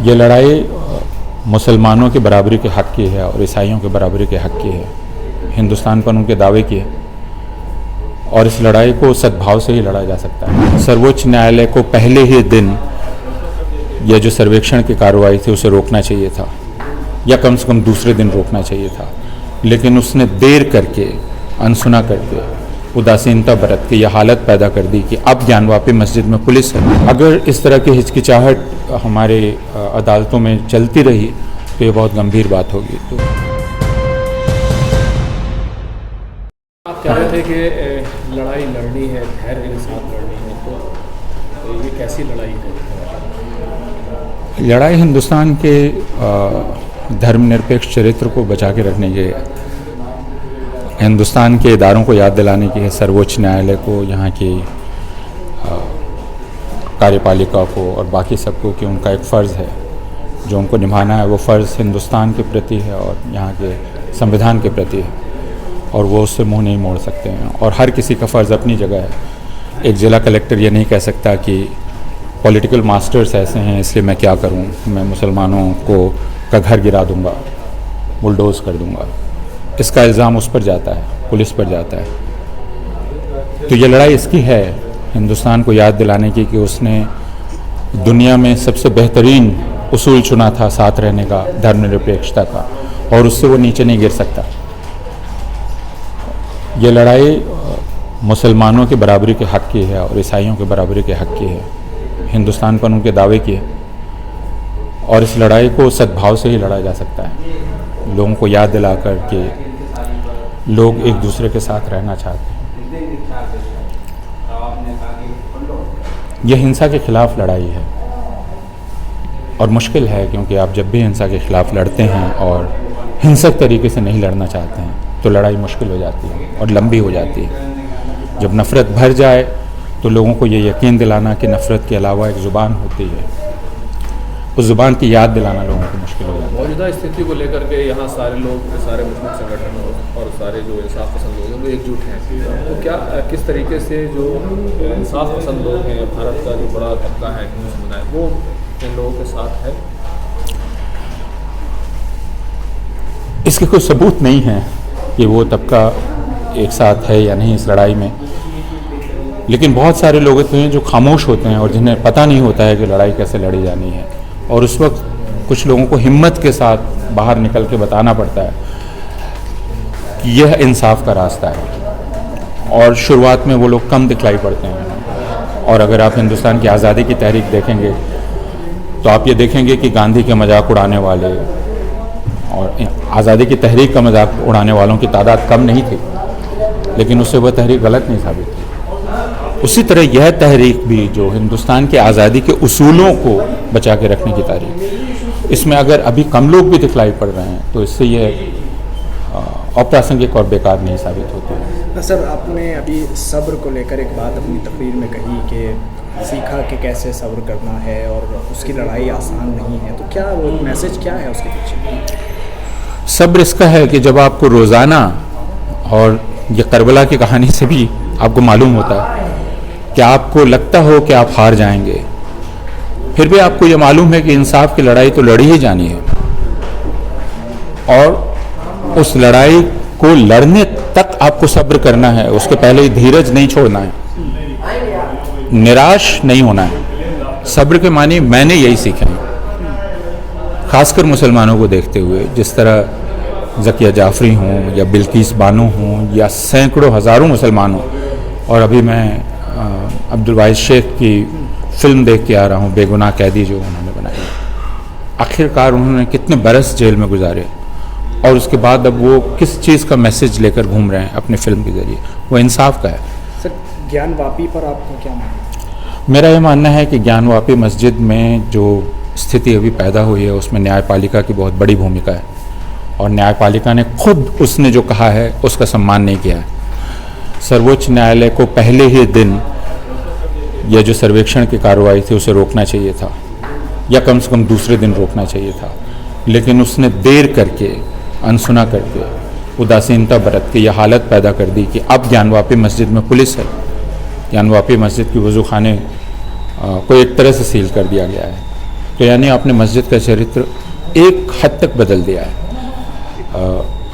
ये लड़ाई मुसलमानों की बराबरी के हक़ की है और ईसाइयों की बराबरी के हक़ की है। हिंदुस्तान पर उनके दावे की है और इस लड़ाई को सद्भाव से ही लड़ा जा सकता है। सर्वोच्च न्यायालय को पहले ही दिन यह जो सर्वेक्षण की कार्रवाई थी उसे रोकना चाहिए था या कम से कम दूसरे दिन रोकना चाहिए था, लेकिन उसने देर करके, अनसुना करके, उदासीनता बरत के यह हालत पैदा कर दी कि अब ज्ञानवापी मस्जिद में पुलिस है। अगर इस तरह की हिचकिचाहट हमारे अदालतों में चलती रही तो ये बहुत गंभीर बात होगी। तो आप कह रहे थे कि लड़ाई लड़नी है, धैर्य के साथ लड़नी है, तो ये कैसी लड़ाई है? लड़ाई हिंदुस्तान के धर्मनिरपेक्ष चरित्र को बचा के रखने की है, हिंदुस्तान के इदारों को याद दिलाने की है, सर्वोच्च न्यायालय को, यहाँ की कार्यपालिका को और बाकी सबको कि उनका एक फ़र्ज़ है जो उनको निभाना है। वो फ़र्ज़ हिंदुस्तान के प्रति है और यहाँ के संविधान के प्रति है और वो उससे मुंह नहीं मोड़ सकते हैं। और हर किसी का फ़र्ज़ अपनी जगह है। एक ज़िला कलेक्टर ये नहीं कह सकता कि पॉलिटिकल मास्टर्स ऐसे हैं इसलिए मैं क्या करूं, मैं मुसलमानों का घर गिरा दूंगा, बुलडोज़ कर दूंगा। इसका इल्ज़ाम उस पर जाता है, पुलिस पर जाता है। तो ये लड़ाई इसकी है, हिंदुस्तान को याद दिलाने की कि उसने दुनिया में सबसे बेहतरीन उसूल चुना था साथ रहने का, धर्मनिरपेक्षता का, और उससे वो नीचे नहीं गिर सकता। ये लड़ाई मुसलमानों की बराबरी के हक़ की है और ईसाइयों की बराबरी के हक़ की है। हिंदुस्तान पर उनके दावे की है और इस लड़ाई को सद्भाव से ही लड़ा जा सकता है, लोगों को याद दिलाकर कि लोग एक दूसरे के साथ रहना चाहते हैं। यह हिंसा के खिलाफ लड़ाई है और मुश्किल है, क्योंकि आप जब भी हिंसा के खिलाफ लड़ते हैं और हिंसक तरीके से नहीं लड़ना चाहते हैं तो लड़ाई मुश्किल हो जाती है और लंबी हो जाती है। जब नफ़रत भर जाए तो लोगों को ये यकीन दिलाना कि नफ़रत के अलावा एक ज़ुबान होती है, उस ज़ुबान की याद दिलाना लोगों को मुश्किल हो जाता है। मौजूदा स्थिति को लेकर के यहाँ सारे लोग, सारे मुस्लिम संगठन और सारे जो इंसाफ पसंद लोग हैं वो एकजुट हैं, तो क्या किस तरीके से जो इंसाफ पसंद लोग हैं, भारत का जो बड़ा तबका है हिंदू समुदाय, वो इन लोगों के साथ है? इसके कोई सबूत नहीं है कि वो तबका एक साथ है या नहीं इस लड़ाई में, लेकिन बहुत सारे लोग होते हैं जो खामोश होते हैं और जिन्हें पता नहीं होता है कि लड़ाई कैसे लड़ी जानी है, और उस वक्त कुछ लोगों को हिम्मत के साथ बाहर निकल के बताना पड़ता है कि यह इंसाफ का रास्ता है। और शुरुआत में वो लोग कम दिखलाई पड़ते हैं। और अगर आप हिंदुस्तान की आज़ादी की तहरीक देखेंगे तो आप ये देखेंगे कि गांधी के मजाक उड़ाने वाले और आज़ादी की तहरीक का मजाक उड़ाने वालों की तादाद कम नहीं थी, लेकिन उससे वह तहरीक गलत नहीं साबित हुई। उसी तरह यह तहरीक भी, जो हिंदुस्तान के आज़ादी के उसूलों को बचा के रखने की तहरीक, इसमें अगर अभी कम लोग भी दिखलाई पड़ रहे हैं तो इससे यह अप्रासंगिक और बेकार नहीं साबित होती है। सर, आपने अभी सब्र को लेकर एक बात अपनी तकरीर में कही कि सीखा कि कैसे सब्र करना है और उसकी लड़ाई आसान नहीं है, तो क्या वो मैसेज क्या है उसके पीछे? सब्र इसका है कि जब आपको रोज़ाना, और ये करबला की कहानी से भी आपको मालूम होता है कि आपको लगता हो कि आप हार जाएंगे, फिर भी आपको ये मालूम है कि इंसाफ की लड़ाई तो लड़ी ही जानी है और उस लड़ाई को लड़ने तक आपको सब्र करना है, उसके पहले ही धीरज नहीं छोड़ना है, निराश नहीं होना है। सब्र के मानी मैंने यही सीखे हैं, खासकर मुसलमानों को देखते हुए, जिस तरह ज़किया जाफरी हों या बिल्किस बानो हों या सैकड़ों हज़ारों मुसलमान हों। और अभी मैं अब्दुल वाहिद शेख की फ़िल्म देख के आ रहा हूँ, बेगुनाह कैदी, जो उन्होंने बनाई है। आखिरकार उन्होंने कितने बरस जेल में गुजारे और उसके बाद अब वो किस चीज़ का मैसेज लेकर घूम रहे हैं अपनी फ़िल्म के ज़रिए, वो इंसाफ का है। सर, ज्ञानवापी पर आपका क्या मानना है? मेरा ये मानना है कि ज्ञानवापी मस्जिद में जो स्थिति अभी पैदा हुई है उसमें न्यायपालिका की बहुत बड़ी भूमिका है और न्यायपालिका ने खुद उसने जो कहा है उसका सम्मान नहीं किया है। सर्वोच्च न्यायालय को पहले ही दिन यह जो सर्वेक्षण की कार्रवाई थी उसे रोकना चाहिए था या कम से कम दूसरे दिन रोकना चाहिए था, लेकिन उसने देर करके, अनसुना करके, उदासीनता बरत के यह हालत पैदा कर दी कि अब ज्ञानवापी मस्जिद में पुलिस है। ज्ञानवापी मस्जिद की वज़ू खाने को एक तरह से सील कर दिया गया है तो यानी आपने मस्जिद का चरित्र एक हद तक बदल दिया है।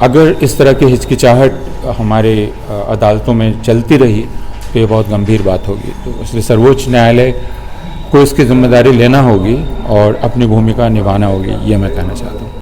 अगर इस तरह की हिचकिचाहट हमारे अदालतों में चलती रही तो ये बहुत गंभीर बात होगी। तो इसलिए सर्वोच्च न्यायालय को इसकी जिम्मेदारी लेना होगी और अपनी भूमिका निभाना होगी, ये मैं कहना चाहता हूँ।